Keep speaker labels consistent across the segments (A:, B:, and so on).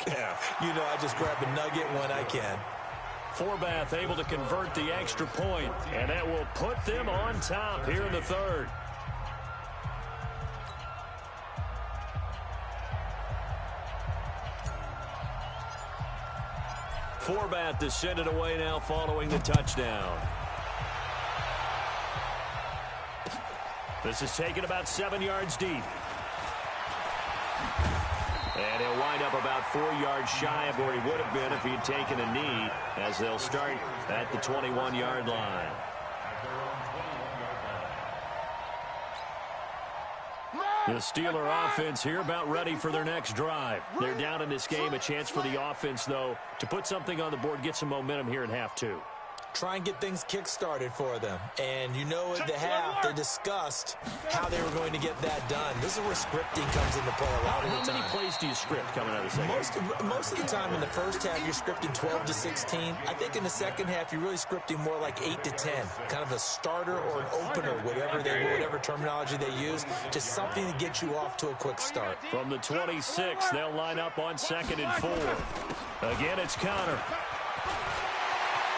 A: Yeah, you know, I just grab a nugget when I can.
B: Forbath able to convert the extra point, and that will put them on top here in the third. Forbath to send it away now following the touchdown. This is taken about 7 yards deep. And he'll wind up about 4 yards shy of where he would have been if he'd taken a knee, as they'll start at the 21-yard line. The Steeler offense here about ready for their next drive. They're down in this game. A chance for the offense, though, to put something on the board, get some momentum here in half two.
A: Try and get things kick-started for them. And you know at the half, they discussed how they were going to get that done. This is where scripting comes into play a lot of the time.
B: How many plays do you script coming out of the second?
A: Most of the time in the first half, you're scripting 12 to 16. I think in the second half, you're really scripting more like 8 to 10. Kind of a starter or an opener, whatever terminology they use. Just something to get you off to a quick start.
B: From the 26, they'll line up on 2nd and 4. Again, it's Connor.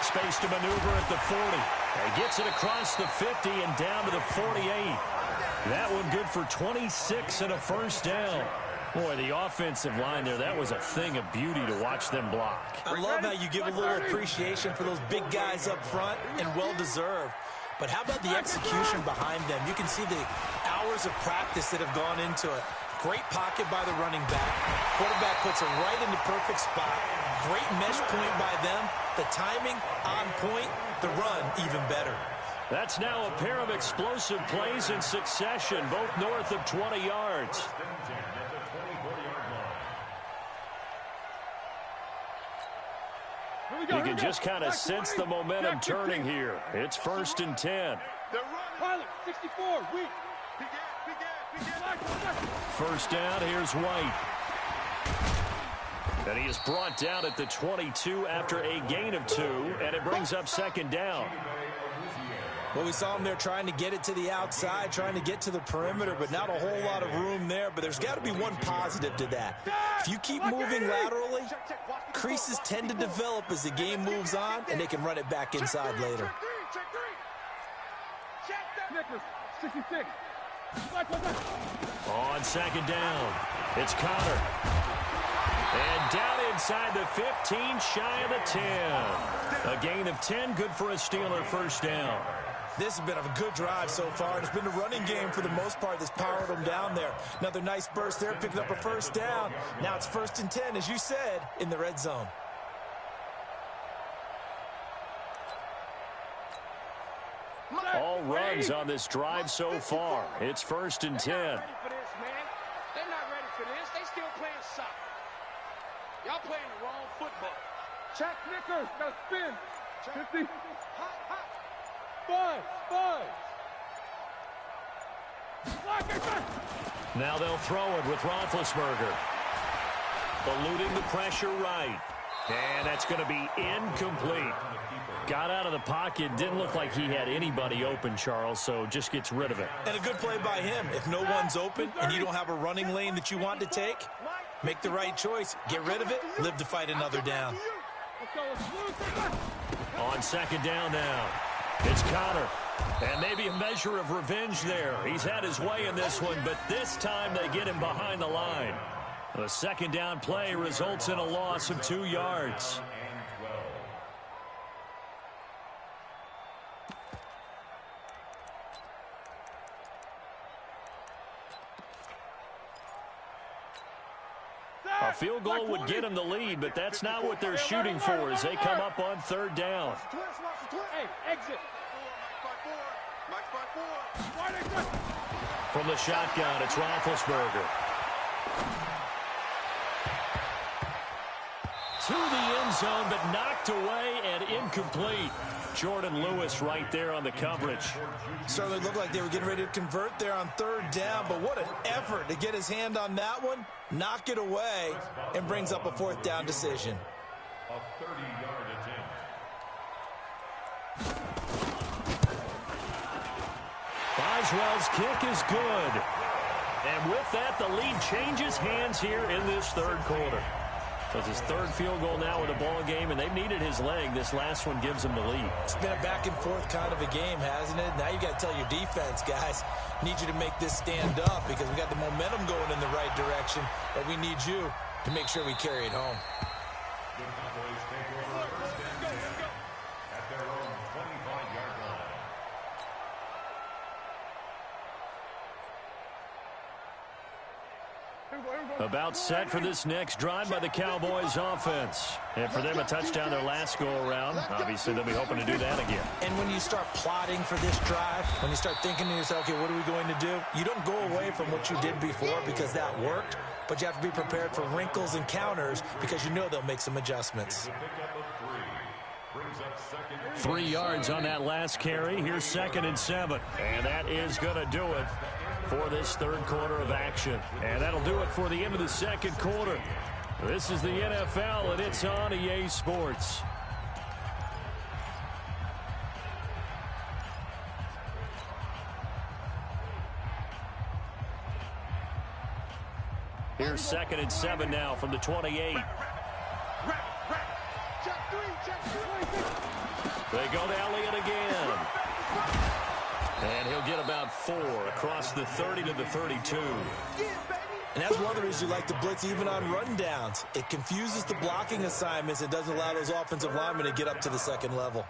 B: Space to maneuver at the 40. He gets it across the 50 and down to the 48. That one good for 26 and a first down. Boy, the offensive line there, that was a thing of beauty to watch them block.
A: I love how you give a little appreciation for those big guys up front, and well-deserved. But how about the execution behind them? You can see the hours of practice that have gone into it. Great pocket by the running back. Quarterback puts it right in the perfect spot. Great mesh point by them. The timing on point. The run even better.
B: That's now a pair of explosive plays in succession, both north of 20 yards. You can just kind of sense the momentum turning here. It's 1st and 10.
C: Pilot, 64, weak.
B: First down, here's White. And he is brought down at the 22 after a gain of 2, and it brings up 2nd down.
A: Well, we saw him there trying to get it to the outside, trying to get to the perimeter, but not a whole lot of room there. But there's got to be one positive to that. If you keep moving laterally, creases tend to develop as the game moves on, and they can run it back inside later.
C: 66.
B: On 2nd down, it's Connor. And down inside the 15, shy of the 10. A gain of 10, good for a Steeler first down.
A: This has been a good drive so far. It's been a running game for the most part that's powered them down there. Another nice burst there, picking up a first down. Now it's 1st and 10, as you said, in the red zone.
B: All runs on this drive so far. It's 1st and 10.
C: They're not ready for this. They still playing soccer. Y'all playing the wrong football. Check Nickers. Got spin. 50. Five.
B: Now they'll throw it with Roethlisberger. Eluding the pressure right. And that's going to be incomplete. Got out of the pocket. Didn't look like he had anybody open, Charles, so just gets rid of it.
A: And a good play by him. If no one's open and you don't have a running lane that you want to take, make the right choice. Get rid of it. Live to fight another down.
B: On 2nd down now, it's Connor. And maybe a measure of revenge there. He's had his way in this one, but this time they get him behind the line. The 2nd down play results in a loss of 2 yards. A field goal would get them the lead, but that's not what they're shooting for as they come up on 3rd down.
C: Hey, exit.
B: From the shotgun, it's Roethlisberger. To the end zone, but knocked away and incomplete. Jordan Lewis right there on the coverage.
A: Certainly looked like they were getting ready to convert there on 3rd down, but what an effort to get his hand on that one, knock it away, and brings up a 4th down decision.
D: A 30-yard attempt.
B: Boswell's kick is good. And with that, the lead changes hands here in this 3rd quarter. So it's his third field goal now in the ball game, and they've needed his leg. This last one gives them the lead.
A: It's been a back-and-forth kind of a game, hasn't it? Now you got to tell your defense, guys, need you to make this stand up because we got the momentum going in the right direction, but we need you to make sure we carry it home.
D: The Cowboys take over first and 10 at their own 25-yard line.
B: About set for this next drive by the Cowboys offense. And for them, a touchdown their last go-around. Obviously, they'll be hoping to do that again.
A: And when you start plotting for this drive, when you start thinking to yourself, okay, what are we going to do? You don't go away from what you did before because that worked, but you have to be prepared for wrinkles and counters because you know they'll make some adjustments.
B: 3 yards on that last carry. Here's 2nd and 7. And that is going to do it for this third quarter of action. And that'll do it for the end of the second quarter. This is the NFL, and it's on EA Sports. Here's 2nd and 7 now from the 28. They go to Elliott again. And he'll get about 4 across the 30 to the 32.
A: And that's one of the reasons you like to blitz even on run downs. It confuses the blocking assignments and doesn't allow those offensive linemen to get up to the second level.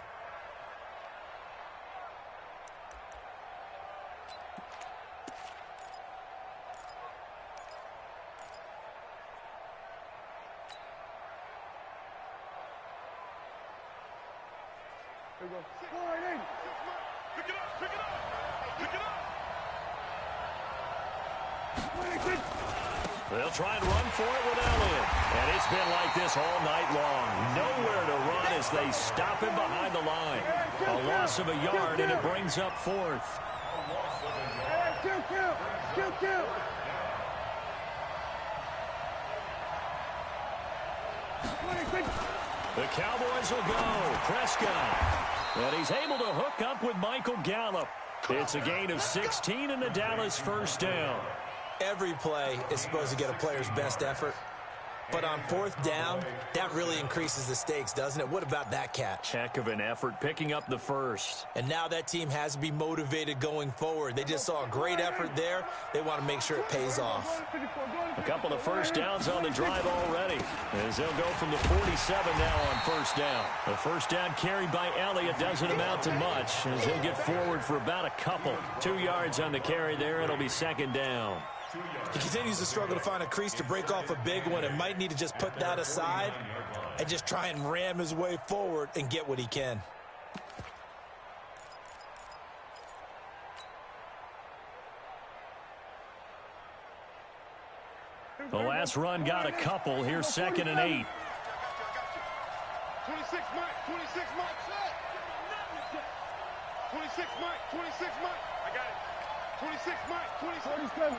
B: They'll try and run for it with Elliott. And it's been like this all night long. Nowhere to run as they stop him behind the line. A loss of a yard, and it brings up 4th. The Cowboys will go. Prescott. And he's able to hook up with Michael Gallup. It's a gain of 16 and the Dallas first down.
A: Every play is supposed to get a player's best effort. But on 4th down, that really increases the stakes, doesn't it? What about that catch?
B: Heck of an effort picking up the first.
A: And now that team has to be motivated going forward. They just saw a great effort there. They want to make sure it pays off.
B: A couple of first downs on the drive already, as they'll go from the 47 now on 1st down. The first down carried by Elliott doesn't amount to much, as he'll get forward for about a couple. 2 yards on the carry there. It'll be 2nd down.
A: He continues to struggle to find a crease to break off a big one and might need to just put that aside and just try and ram his way forward and get what he can.
B: The last run got a couple. Here's 2nd and 8.
C: 26 Mike, 26 Mike, 26 Mike, 26 Mike. I got it. 26 Mike, 27.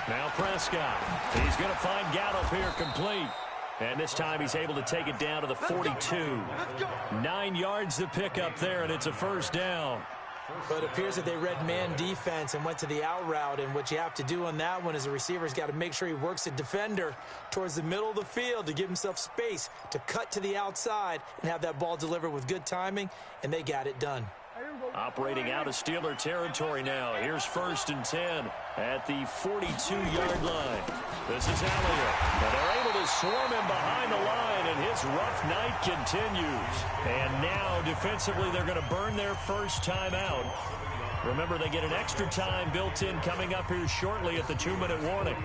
B: Now Prescott. He's going to find Gallup here complete. And this time he's able to take it down to the 42. 9 yards to pick up there, and it's a first down.
A: But it appears that they read man defense and went to the out route, and what you have to do on that one is the receiver's got to make sure he works the defender towards the middle of the field to give himself space to cut to the outside and have that ball delivered with good timing, and they got it done.
B: Operating out of Steeler territory now. Here's 1st and 10 at the 42-yard line. This is Elliott. And they're able to swarm him behind the line, and his rough night continues. And now, defensively, they're going to burn their first time out. Remember, they get an extra time built in coming up here shortly at the 2-minute warning.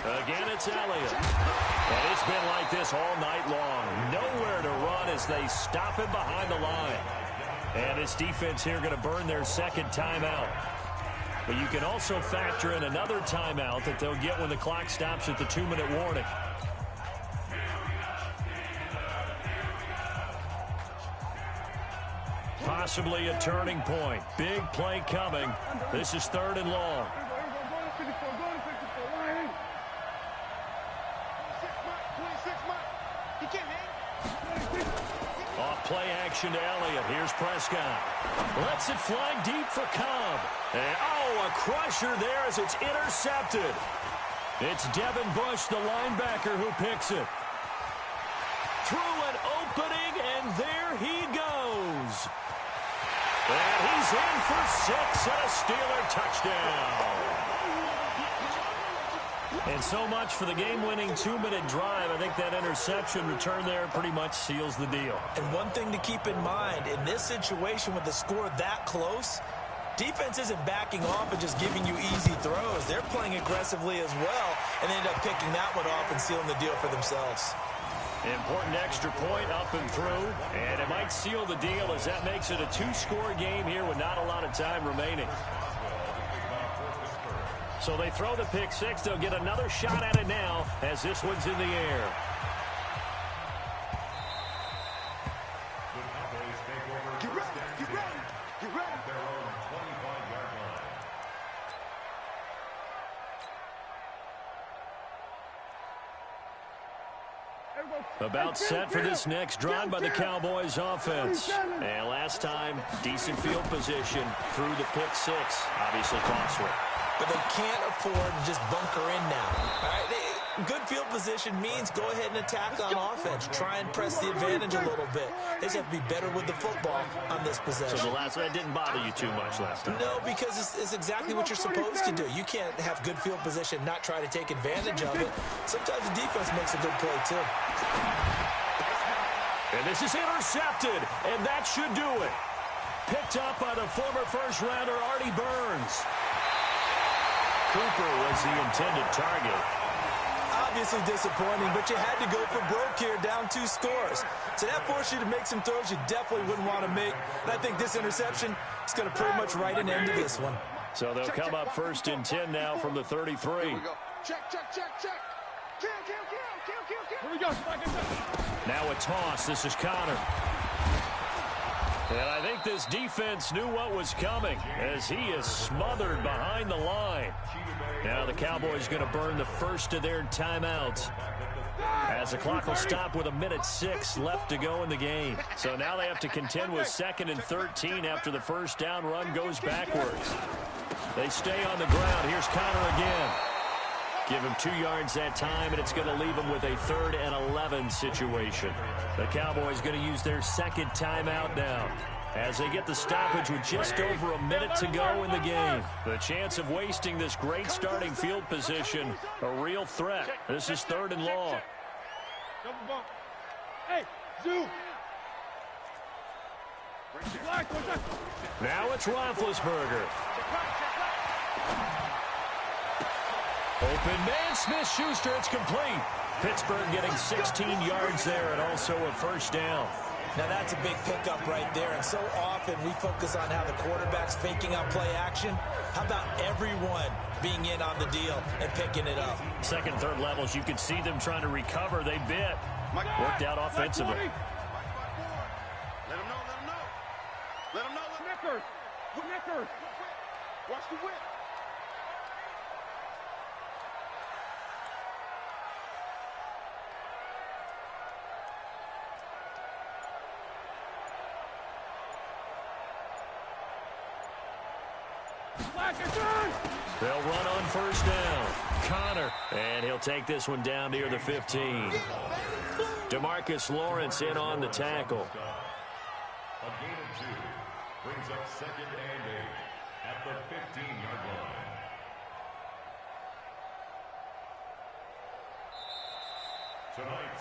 B: Again, it's Elliott. And it's been like this all night long. Nowhere to run as they stop him behind the line. And this defense here going to burn their second timeout. But you can also factor in another timeout that they'll get when the clock stops at the 2-minute warning. Possibly a turning point. Big play coming. This is 3rd and long. Off play action to Elliott. Here's Prescott. Lets it fly deep for Cobb. And, oh, a crusher there as it's intercepted. It's Devin Bush, the linebacker, who picks it. Through an opening, and there he goes. And he's in for 6 and a Steeler touchdown. And so much for the game-winning 2-minute drive. I think that interception return there pretty much seals the deal.
A: And one thing to keep in mind, in this situation with the score that close, defense isn't backing off and just giving you easy throws. They're playing aggressively as well, and they end up picking that one off and sealing the deal for themselves.
B: Important extra point up and through, and it might seal the deal as that makes it a 2-score game here with not a lot of time remaining. So they throw the pick 6. They'll get another shot at it now as this one's in the air.
C: Get ready.
D: At their own 25-yard line.
B: About set for this next drive by the Cowboys offense. And last time, decent field position through the pick 6. Obviously costly.
A: But they can't afford to just bunker in now. All right? Good field position means go ahead and attack on offense. Try and press the advantage a little bit. They just have to be better with the football on this possession.
B: So the last one didn't bother you too much last time?
A: No, because it's exactly what you're supposed to do. You can't have good field position, not try to take advantage of it. Sometimes the defense makes a good play, too.
B: And this is intercepted, and that should do it. Picked up by the former first-rounder Artie Burns. Cooper was the intended target.
A: Obviously disappointing, but you had to go for broke here, down 2 scores. So that forced you to make some throws you definitely wouldn't want to make. And I think this interception is going to pretty much write an end to this one.
B: So they'll come up 1st and 10 now from the 33.
C: Check. Kill. Here we go.
B: Now a toss. This is Connor. And I think this defense knew what was coming as he is smothered behind the line. Now the Cowboys going to burn the first of their timeouts as the clock will stop with 1:06 left to go in the game. So now they have to contend with 2nd and 13 after the first down run goes backwards. They stay on the ground. Here's Connor again. Give him 2 yards that time, and it's going to leave him with a 3rd and 11 situation. The Cowboys going to use their 2nd timeout now as they get the stoppage with just over a minute to go in the game. The chance of wasting this great starting field position, a real threat. This is 3rd and long.
C: Double bump. Hey, Zoo.
B: Now it's Roethlisberger. Open man, Smith-Schuster, it's complete. Pittsburgh getting 16 yards there and also a first down.
A: Now that's a big pickup right there, and so often we focus on how the quarterback's faking out play action. How about everyone being in on the deal and picking it up?
B: 2nd, 3rd levels, you could see them trying to recover. They bit. Worked out offensively.
C: Let him know. Snickers. Watch the whip.
B: They'll run on first down. Connor, and he'll take this one down near the 15. DeMarcus Lawrence in on the tackle.
D: A gain of 2 brings up 2nd and 8 at the 15-yard line.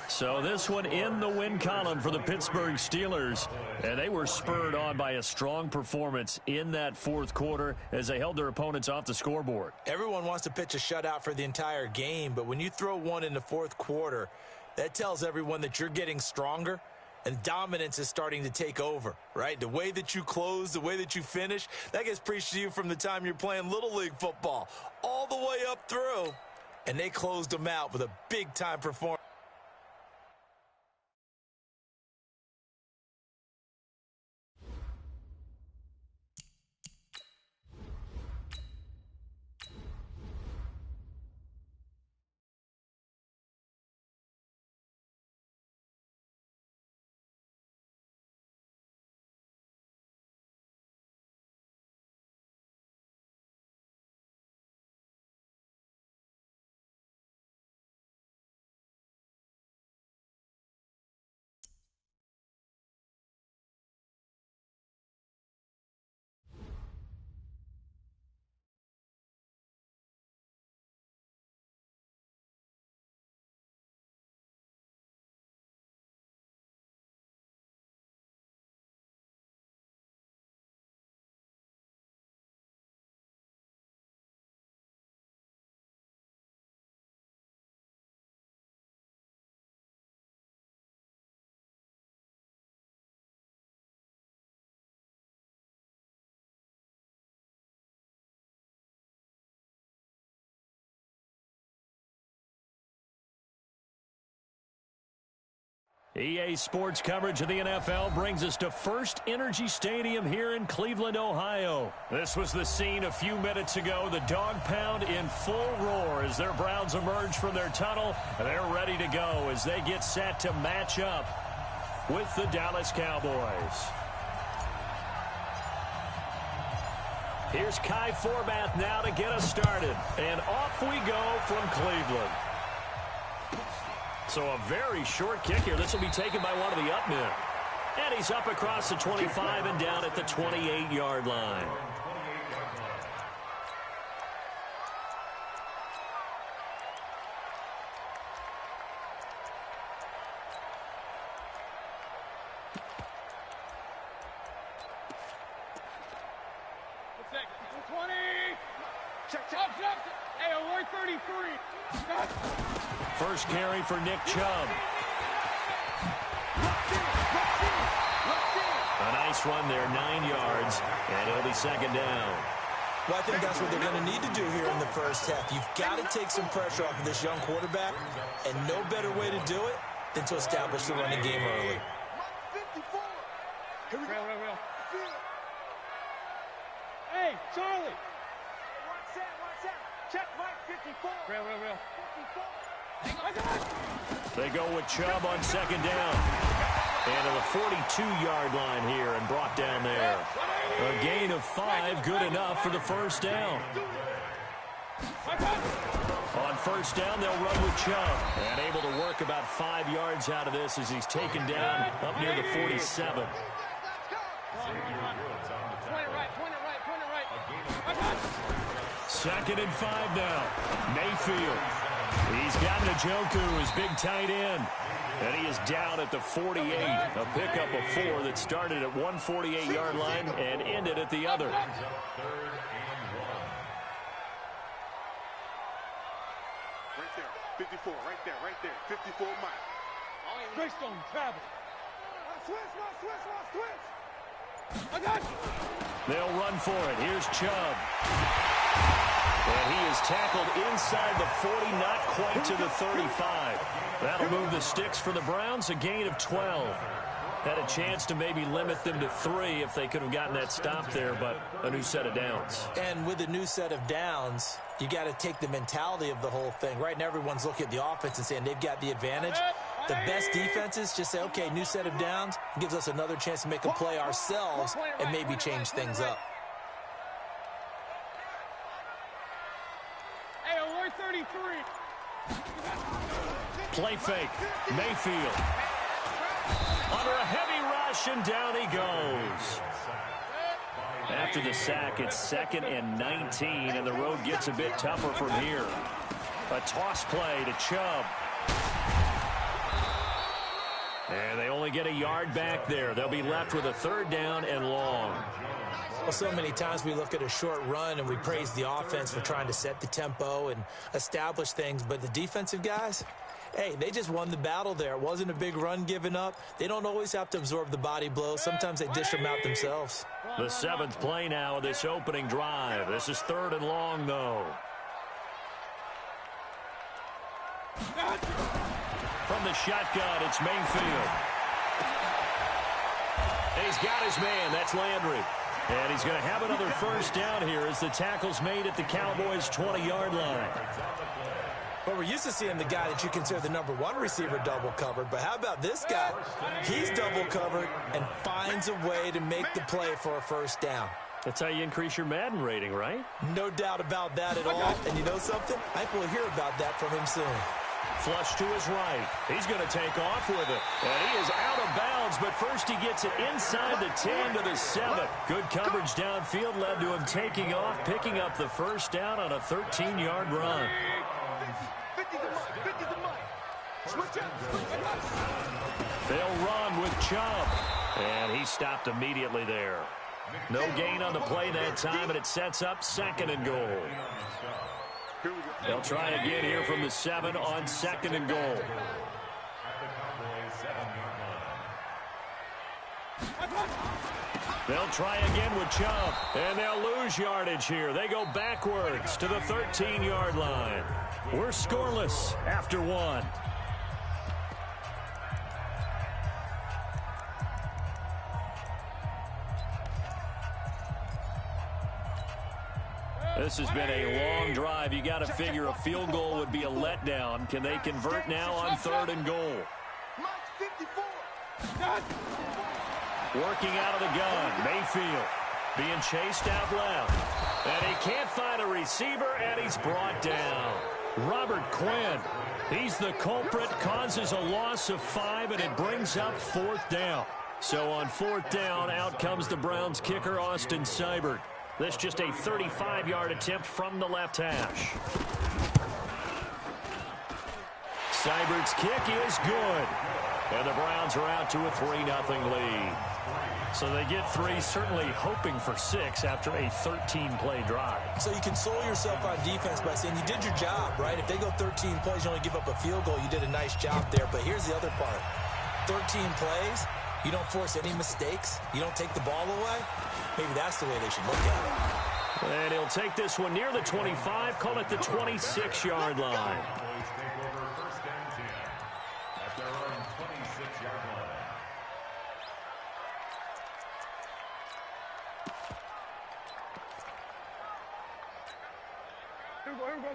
B: So this one in the win column for the Pittsburgh Steelers. And they were spurred on by a strong performance in that 4th quarter as they held their opponents off the scoreboard.
A: Everyone wants to pitch a shutout for the entire game, but when you throw one in the 4th quarter, that tells everyone that you're getting stronger and dominance is starting to take over, right? The way that you close, the way that you finish, that gets preached to you from the time you're playing Little League football all the way up through. And they closed them out with a big-time performance.
B: EA Sports coverage of the NFL brings us to First Energy Stadium here in Cleveland, Ohio. This was the scene a few minutes ago. The dog pound in full roar as their Browns emerge from their tunnel. They're ready to go as they get set to match up with the Dallas Cowboys. Here's Kai Forbath now to get us started. And off we go from Cleveland. So a very short kick here. This will be taken by one of the up men. And he's up across the 25 and down at the 28-yard line. First carry for Nick Chubb. A nice run there, 9 yards, and it'll be second down.
A: Well, I think that's what they're going to need to do here in the first half. You've got to take some pressure off of this young quarterback, and no better way to do it than to establish the running game early.
C: Hey, Charlie! Watch out! Check Mike 54! Real. 54!
B: They go with Chubb on second down. And to the 42-yard line here and brought down there. A gain of 5, good enough for the first down. On first down, they'll run with Chubb. And able to work about 5 yards out of this as he's taken down up near the 47.
C: Point it right.
B: Second and 5 now. Mayfield. He's got Njoku, his big tight end. And he is down at the 48. A pickup of 4 that started at one 48-yard line and ended at the other.
C: Hey, there. 54, right there. 54 miles. Greystone, travel. Switch. I got you.
B: They'll run for it. Here's Chubb. And he is tackled inside the 40, not quite to the 35. That'll move the sticks for the Browns, a gain of 12. Had a chance to maybe limit them to 3 if they could have gotten that stop there, but a new set of downs.
A: And with a new set of downs, you got to take the mentality of the whole thing. Right now, everyone's looking at the offense and saying they've got the advantage. The best defenses just say, okay, new set of downs, gives us another chance to make a play ourselves and maybe change things up.
C: Hey, alert 33.
B: Play fake. Mayfield. Under a heavy rush, and down he goes. After the sack, it's 2nd and 19, and the road gets a bit tougher from here. A toss play to Chubb. And they only get a yard back there. They'll be left with a 3rd down and long.
A: Well, so many times we look at a short run and we praise the offense for trying to set the tempo and establish things, but the defensive guys, hey, they just won the battle there. It wasn't a big run given up. They don't always have to absorb the body blows. Sometimes they dish them out themselves.
B: The 7th play now of this opening drive. This is 3rd and long, though. From the shotgun, it's Mayfield. He's got his man. That's Landry. And he's going to have another first down here as the tackle's made at the Cowboys' 20-yard line.
A: But we're used to seeing the guy that you consider the #1 receiver double covered. But how about this guy? He's double covered and finds a way to make the play for a first down.
B: That's how you increase your Madden rating, right?
A: No doubt about that at all. And you know something? I think we'll hear about that from him soon.
B: Flush to his right. He's going to take off with it. And he is out of bounds, but first he gets it inside the 10 to the 7. Good coverage downfield led to him taking off, picking up the first down on a 13-yard run. They'll run with Chubb. And he stopped immediately there. No gain on the play that time, and it sets up 2nd and goal. They'll try again here from the 7 on 2nd and goal. They'll try again with Chubb, and they'll lose yardage here. They go backwards to the 13-yard line. We're scoreless after 1. This has been a long drive. You got to figure a field goal would be a letdown. Can they convert now on 3rd and goal? Working out of the gun, Mayfield being chased out left. And he can't find a receiver, and he's brought down. Robert Quinn, he's the culprit, causes a loss of 5, and it brings up 4th down. So on 4th down, out comes the Browns kicker, Austin Seibert. This just a 35-yard attempt from the left hash. Seibert's kick is good. And the Browns are out to a 3-0 lead. So they get 3, certainly hoping for 6 after a 13-play drive.
A: So you console yourself on defense by saying you did your job, right? If they go 13 plays, you only give up a field goal, you did a nice job there. But here's the other part. 13 plays, you don't force any mistakes, you don't take the ball away. Maybe that's the way they should look at it.
B: And he'll take this one near the 25, call it the 26-yard line.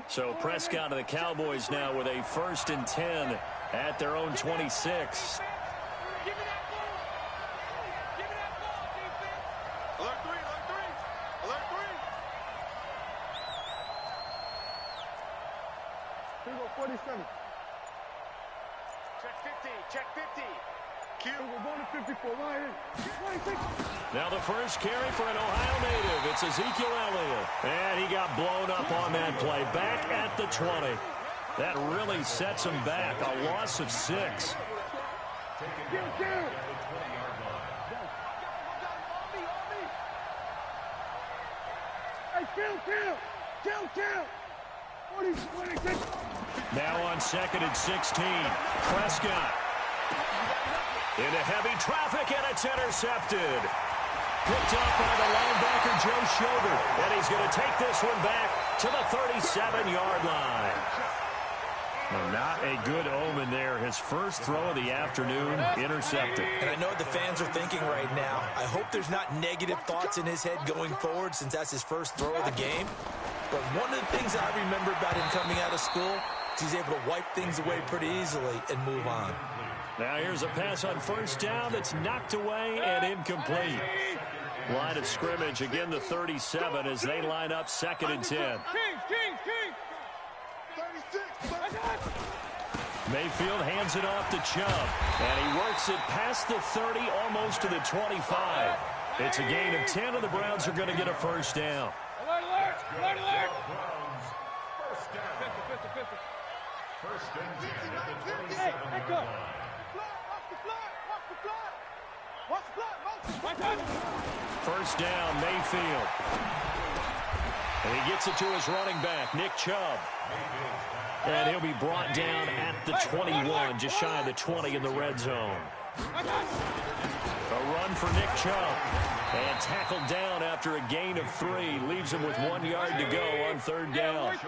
B: So Prescott and the Cowboys now with a 1st and 10 at their own 26.
C: Check 50. Q. We're going to 54. Right here.
B: Now the first carry for an Ohio native. It's Ezekiel Elliott. And he got blown up on that play. Back at the 20. That really sets him back. A loss of 6.
C: Kill.
B: Now on 2nd and 16. Prescott. Into heavy traffic, and it's intercepted. Picked up by the linebacker, Joe Schobert. And he's going to take this one back to the 37-yard line. Well, not a good omen there. His first throw of the afternoon, intercepted.
A: And I know what the fans are thinking right now. I hope there's not negative thoughts in his head going forward since that's his first throw of the game. But one of the things I remember about him coming out of school is he's able to wipe things away pretty easily and move on.
B: Now here's a pass on 1st down that's knocked away and incomplete. Line of scrimmage, again the 37 as they line up 2nd and 10. Mayfield hands it off to Chubb, and he works it past the 30, almost to the 25. It's a gain of 10, and the Browns are going to get a 1st down.
C: Alert!
D: First and 10 at the 27-yard line.
B: First down, Mayfield. And he gets it to his running back, Nick Chubb. And he'll be brought down at the 21, just shy of the 20 in the red zone. A run for Nick Chubb. And tackled down after a gain of 3. Leaves him with 1 yard to go on 3rd down.
D: It's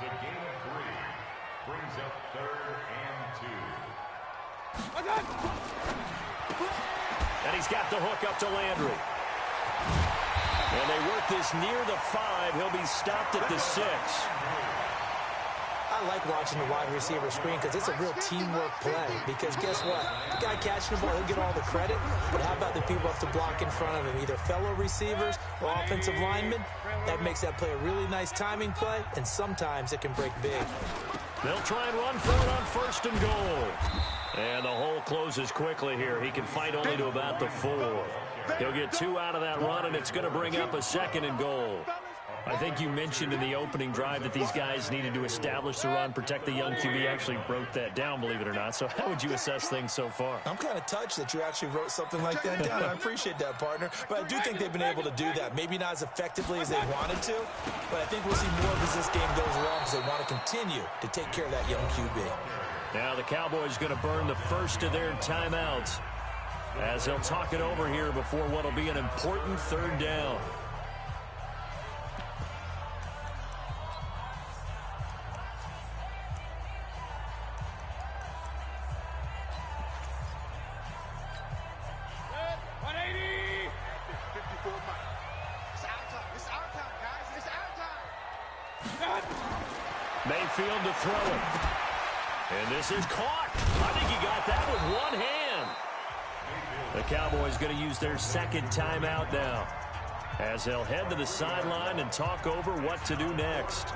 D: a gain of 3. Brings up 3rd and 2.
B: And he's got the hook up to Landry. And they work this near the 5. He'll be stopped at the 6.
A: I like watching the wide receiver screen because it's a real teamwork play. Because guess what? The guy catching the ball, he'll get all the credit. But how about the people who have to block in front of him? Either fellow receivers or offensive linemen. That makes that play a really nice timing play. And sometimes it can break big.
B: They'll try and run for it on 1st and goal. And the hole closes quickly here. He can fight only to about the 4. He'll get 2 out of that run, and it's going to bring up a 2nd and goal. I think you mentioned in the opening drive that these guys needed to establish the run, protect the young QB. Actually wrote that down, believe it or not. So how would you assess things so far?
A: I'm kind of touched that you actually wrote something like that down. I appreciate that, partner. But I do think they've been able to do that. Maybe not as effectively as they wanted to, but I think we'll see more of as this game goes along because they want to continue to take care of that young QB.
B: Now the Cowboys going to burn the first of their timeouts as they'll talk it over here before what will be an important 3rd down. Mayfield to throw it. And this is caught. I think he got that with one hand. The Cowboys going to use their second timeout now, as they'll head to the sideline and talk over what to do next.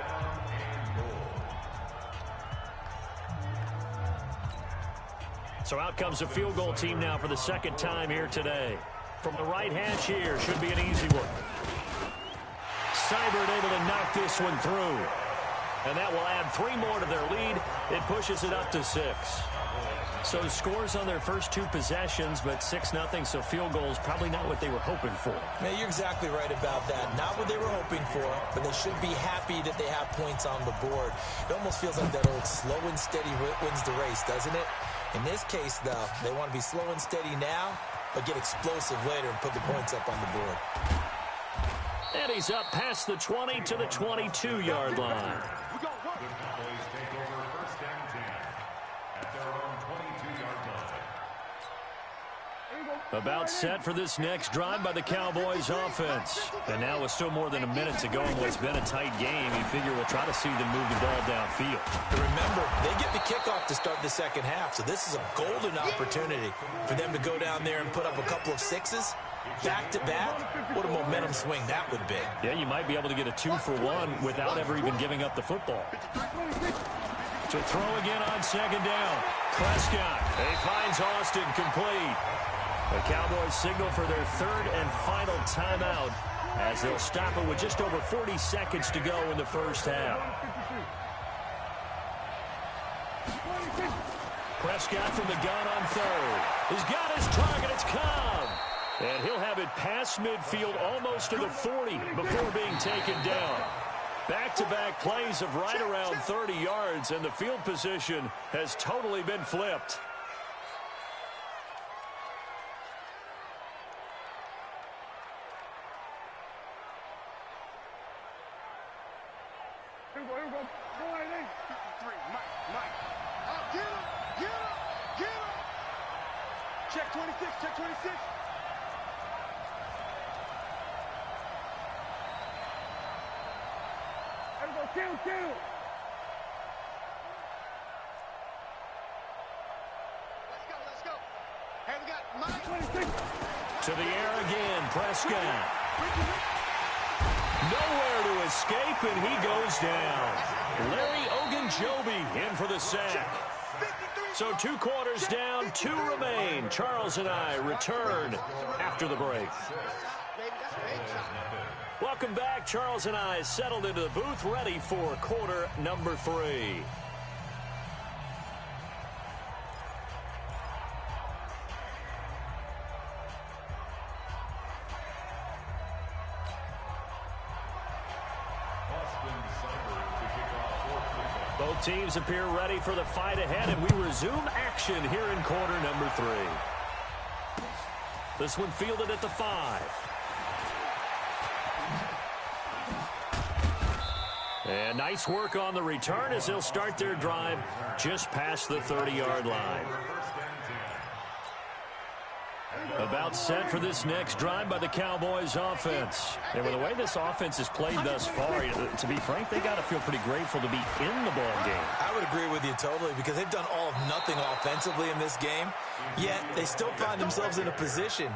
B: So out comes the field goal team now for the second time here today. From the right hash here, should be an easy one. Seibert able to knock this one through. And that will add 3 more to their lead. It pushes it up to 6. So scores on their first 2 possessions, but 6-0, so field goals probably not what they were hoping for.
A: Yeah, you're exactly right about that. Not what they were hoping for, but they should be happy that they have points on the board. It almost feels like that old slow and steady wins the race, doesn't it? In this case, though, they want to be slow and steady now, but get explosive later and put the points up on the board.
B: And he's up past the 20 to the 22-yard line.
D: The Cowboys take over first and 10 at their own 22-yard line.
B: About set for this next drive by the Cowboys offense. And now with still more than a minute to go in what's been a tight game, you figure we'll try to see them move the ball downfield.
A: But remember, they get the kickoff to start the second half, so this is a golden opportunity for them to go down there and put up a couple of 6s. Back-to-back, what a momentum swing that would be.
B: Yeah, you might be able to get a 2-for-1 without ever even giving up the football. To throw again on second down. Prescott, he finds Austin complete. The Cowboys signal for their third and final timeout as they'll stop it with just over 40 seconds to go in the first half. Prescott from the gun on third. He's got his target. It's Cobb. And he'll have it past midfield almost to the 40 before being taken down. Back-to-back plays of right around 30 yards, and the field position has totally been flipped.
C: Here we go. Go right in. 53, Mike. Get him. Check 26. There we go, kill. Let's go. Hey, we got Mike. 26.
B: To the air again, Prescott. Nowhere to escape, and he goes down. Larry Ogunjobi in for the sack. So 2 quarters down, 2 remain. Charles and I return after the break. Welcome back. Charles and I settled into the booth, ready for quarter number 3. Both teams appear ready for the fight ahead, and we resume action here in quarter number 3. This one fielded at the 5. And nice work on the return as they'll start their drive just past the 30-yard line. About set for this next drive by the Cowboys offense. And with the way this offense has played thus far, to be frank, they got to feel pretty grateful to be in the ball game.
A: I would agree with you totally, because they've done all of nothing offensively in this game, yet they still find themselves in a position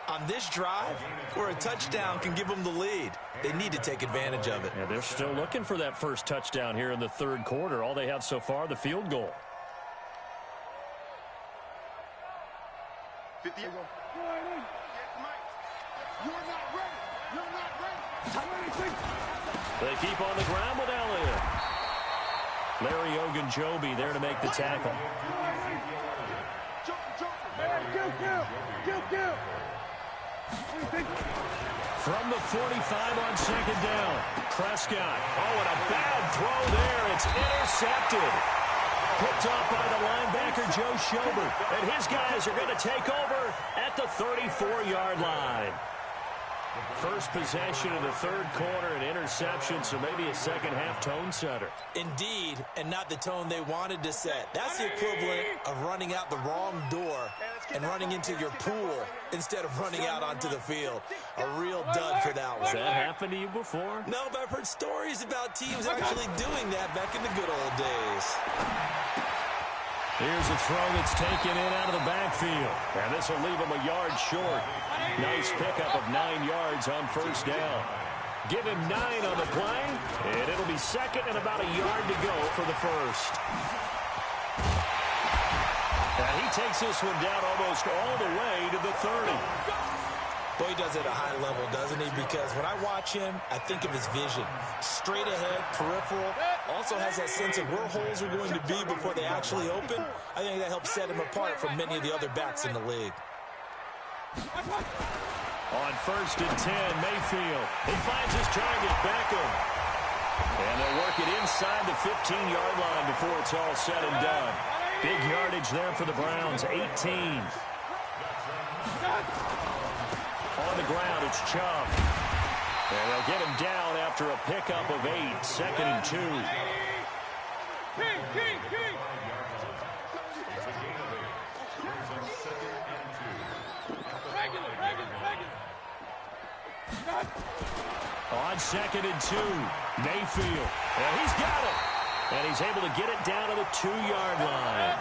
A: on this drive where a touchdown can give them the lead. They need to take advantage of it.
B: Yeah, they're still looking for that first touchdown here in the third quarter. All they have so far, the field goal.
C: 50. You're not ready.
B: They keep on the ground with Elliott. Larry Ogunjobi there to make the tackle.
C: Kill.
B: From the 45 on second down, Prescott. Oh, and a bad throw there. It's intercepted. Picked off by the linebacker, Joe Schobert. And his guys are going to take over at the 34-yard line. First possession of the third quarter, an interception, so maybe a second-half tone setter.
A: Indeed, and not the tone they wanted to set. That's the equivalent of running out the wrong door and running into your pool instead of running out onto the field. A real dud for that one.
B: Has that happened to you before?
A: No, but I've heard stories about teams actually doing that back in the good old days.
B: Here's a throw that's taken in out of the backfield. And this will leave him a yard short. Nice pickup of 9 yards on first down. Give him 9 on the play, and it'll be second and about a yard to go for the first. And he takes this one down almost all the way to the 30.
A: Boy, he does it at a high level, doesn't he? Because when I watch him, I think of his vision. Straight ahead, peripheral. Also has that sense of where holes are going to be before they actually open. I think that helps set him apart from many of the other backs in the league.
B: On first and 10, Mayfield. He finds his target, Beckham. And they'll work it inside the 15-yard line before it's all said and done. Big yardage there for the Browns, 18. On the ground, it's Chubb. And they'll get him down after a pickup of 8, second and 2. On second and 2, Mayfield. And he's got it. And he's able to get it down to the 2-yard line.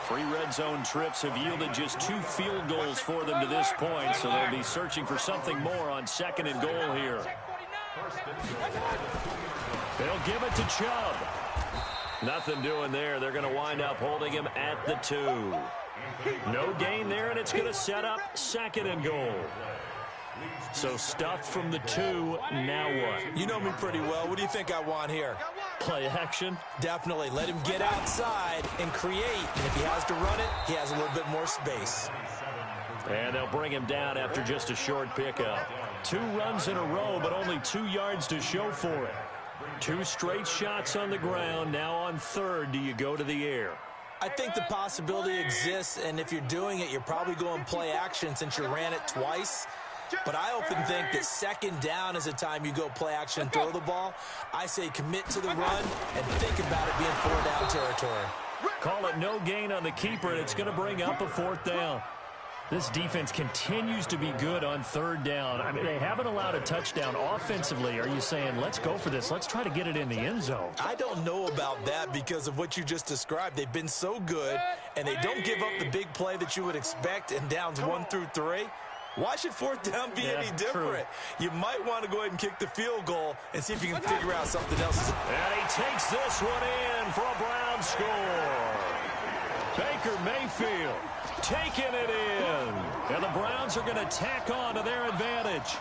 B: 3 red zone trips have yielded just 2 field goals for them to this point, so they'll be searching for something more on second and goal here. They'll give it to Chubb. Nothing doing there. They're going to wind up holding him at the 2. No gain there, and it's going to set up second and goal. So stuffed from the 2, now what?
A: You know me pretty well. What do you think I want here?
B: Play action?
A: Definitely. Let him get outside and create. And if he has to run it, he has a little bit more space.
B: And they'll bring him down after just a short pickup. 2 runs in a row, but only 2 yards to show for it. 2 straight shots on the ground. Now on third, do you go to the air?
A: I think the possibility exists, and if you're doing it, you're probably going play action since you ran it twice. But I often think that second down is a time you go play action and throw the ball. I say commit to the run and think about it being 4-down territory.
B: Call it no gain on the keeper, and it's going to bring up a 4th down. This defense continues to be good on 3rd down. I mean, they haven't allowed a touchdown offensively. Are you saying, let's go for this? Let's try to get it in the end zone.
A: I don't know about that because of what you just described. They've been so good, and they don't give up the big play that you would expect in downs 1 through 3. Why should 4th down be any different? True. You might want to go ahead and kick the field goal and see if you can figure out something else.
B: And he takes this one in for a Brown score. Baker Mayfield taking it in. And the Browns are going to tack on to their advantage.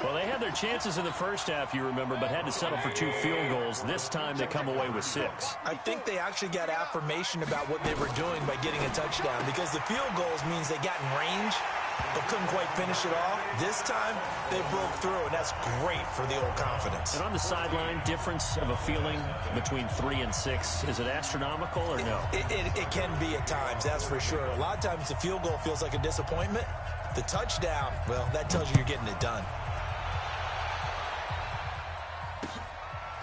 B: Well, they had their chances in the first half, you remember, but had to settle for 2 field goals. This time they come away with 6.
A: I think they actually got affirmation about what they were doing by getting a touchdown because the field goals means they got in range but couldn't quite finish it off. This time, they broke through, and that's great for the old confidence.
B: And on the sideline, difference of a feeling between 3 and 6, is it astronomical or no?
A: It can be at times, that's for sure. A lot of times, the field goal feels like a disappointment. The touchdown, well, that tells you you're getting it done.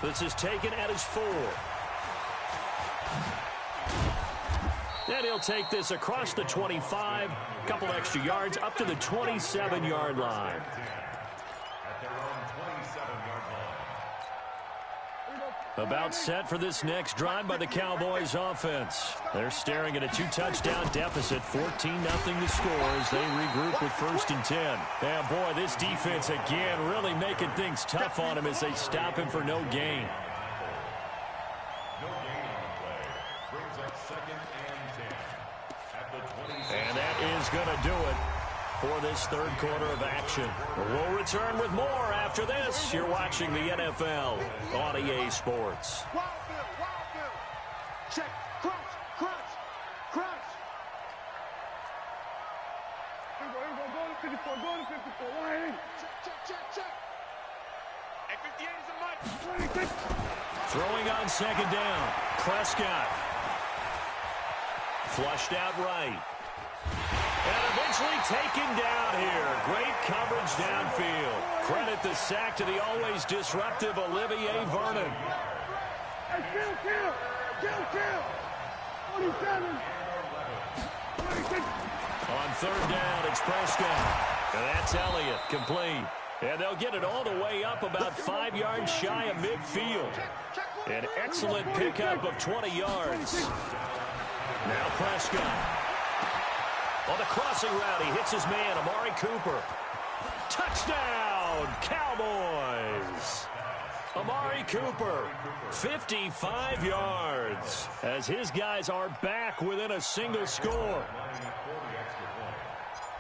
B: This is taken at his 4. And he'll take this across the 25, a couple extra yards, up to the 27-yard line. About set for this next drive by the Cowboys offense. They're staring at a 2-touchdown deficit, 14-0 to score as they regroup with 1st and 10. And boy, this defense again really making things tough on him as they stop him for no gain. And that is going to do it for this 3rd quarter of action. We'll return with more after this. You're watching the NFL on EA Sports.
C: Check. Crunch. Here we go. Go to 54. Line. Check. Hey, 58 is a mud.
B: Throwing on 2nd down. Prescott. Flushed out right. And eventually taken down here. Great coverage downfield. Credit the sack to the always disruptive Olivier Vernon.
C: Hey, kill! 47. 46.
B: On third down, it's Prescott. And that's Elliott, complete. And they'll get it all the way up about 5 yards shy of midfield. An excellent pickup of 20 yards. Now Prescott. On the crossing route, he hits his man, Amari Cooper. Touchdown, Cowboys! Amari Cooper, 55 yards, as his guys are back within a single score.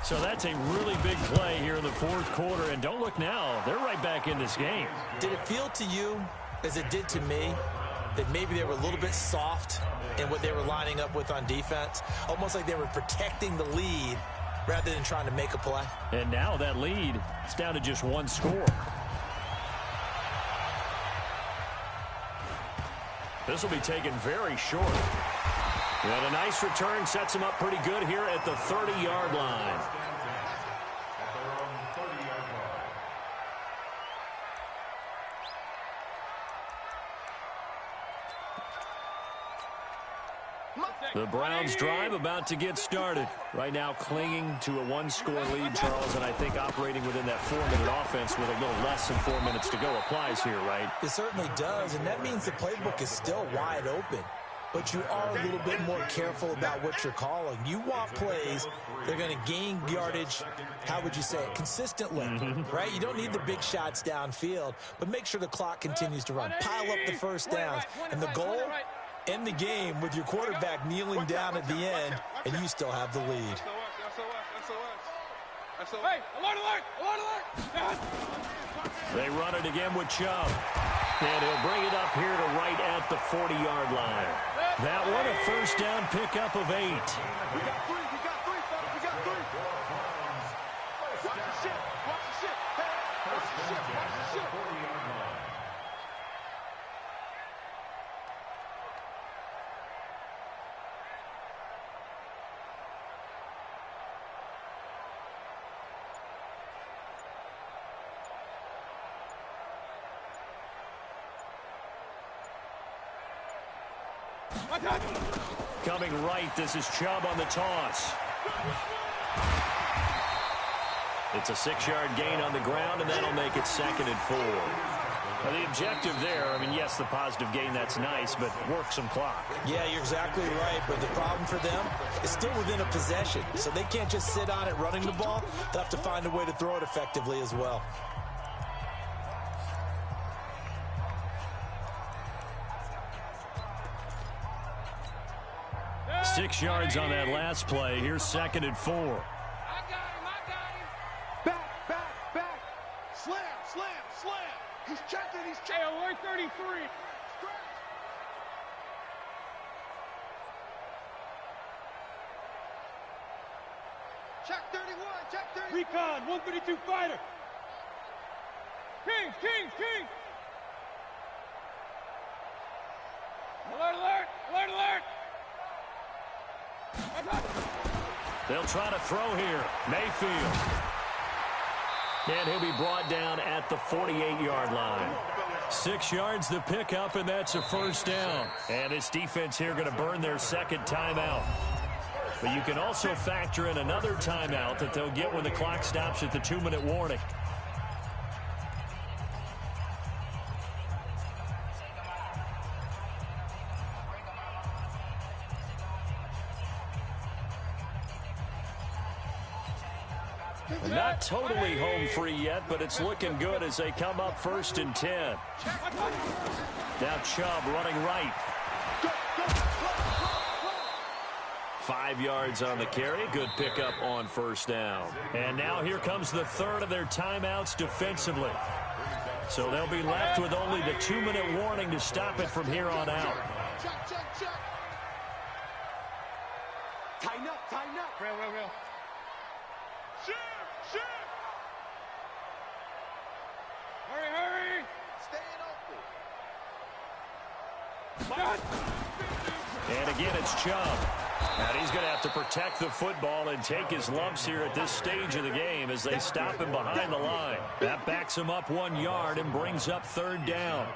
B: So that's a really big play here in the fourth quarter, and don't look now, they're right back in this game.
A: Did it feel to you, as it did to me, that maybe they were a little bit soft in what they were lining up with on defense? Almost like they were protecting the lead rather than trying to make a play.
B: And now that lead is down to just one score. This will be taken very short. And a nice return sets him up pretty good here at the 30-yard line. The Browns drive about to get started. Right now clinging to a one-score lead, Charles, and I think operating within that 4-minute offense with a little less than 4 minutes to go applies here, right?
A: It certainly does, and that means the playbook is still wide open. But you are a little bit more careful about what you're calling. You want plays that are going to gain yardage, how would you say it, consistently, right? You don't need the big shots downfield, but make sure the clock continues to run. Pile up the first downs. And the goal, end the game with your quarterback kneeling down at the end, and you still have the lead.
C: Hey, alert!
B: They run it again with Chubb. And he'll bring it up here to right at the 40-yard line. That one a first down pickup of 8.
C: We got three, fellas, we got three. Watch the ship. Hey, watch the ship.
B: Coming right, this is Chubb on the toss. It's a 6-yard gain on the ground, and that'll make it 2nd and 4. Now, the objective there, I mean, yes, the positive gain, that's nice, but work some clock.
A: Yeah, you're exactly right, but the problem for them is still within a possession, so they can't just sit on it running the ball. They'll have to find a way to throw it effectively as well.
B: Six yards on that last play. Here's 2nd and 4.
C: I got him. Back. Slam. He's checking. Hey, alert 33. Check 31. Recon, 132 fighter. King. Alert.
B: They'll try to throw here. Mayfield. And he'll be brought down at the 48-yard line. 6 yards the pickup, and that's a first down. And this defense here going to burn their second timeout. But you can also factor in another timeout that they'll get when the clock stops at the 2-minute warning. Not totally home free yet, but it's looking good as they come up 1st and 10. Now Chubb running right. 5 yards on the carry. Good pickup on first down. And now here comes the third of their timeouts defensively. So they'll be left with only the 2-minute warning to stop it from here on out.
C: Check. Tighten up. Real. Shoot! Hurry! Staying open.
B: And again, it's Chubb. And he's going to have to protect the football and take his lumps here at this stage of the game as they stop him behind the line. That backs him up 1 yard and brings up 3rd down.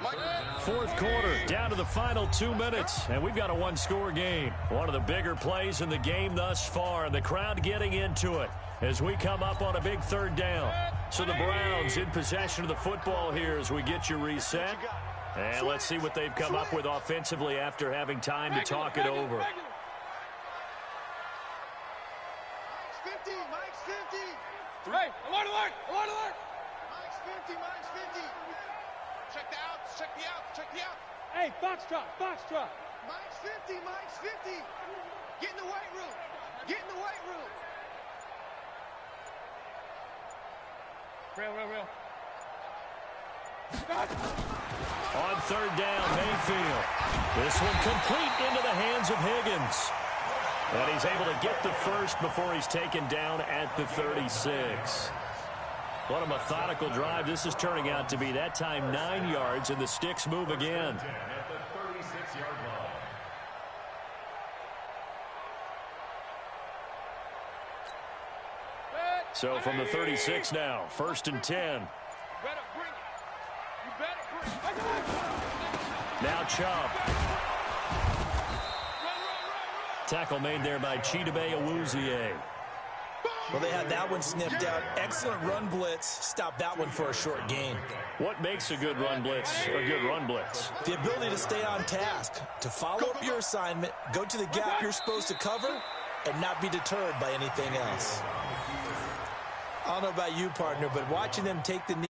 B: 4th quarter, down to the final 2 minutes, and we've got a one-score game. One of the bigger plays in the game thus far, and the crowd getting into it as we come up on a big 3rd down. So the Browns in possession of the football here as we get you reset. And let's see what they've come up with offensively after having time to talk it over.
C: Hey, alert, alert, alert, alert! Mike's 50, Mike's 50. Check the outs, check the outs, check the outs. Hey, foxtrot, foxtrot. Mike's 50, Mike's 50. Get in the weight room. Get in the weight room. Real.
B: On 3rd down, Mayfield. This one complete into the hands of Higgins. And he's able to get the first before he's taken down at the 36. What a methodical drive this is turning out to be. That time 9 yards, and the sticks move again.
D: At the 36-yard line.
B: So from the 36 now, 1st and 10. Now Chubb. Tackle made there by Chidobe Awuzie.
A: Well, they had that one snipped out. Excellent run blitz. Stop that one for a short gain.
B: What makes a good run blitz a good run blitz?
A: The ability to stay on task, to follow up your assignment, go to the gap you're supposed to cover, and not be deterred by anything else. I don't know about you, partner, but watching them take the knee.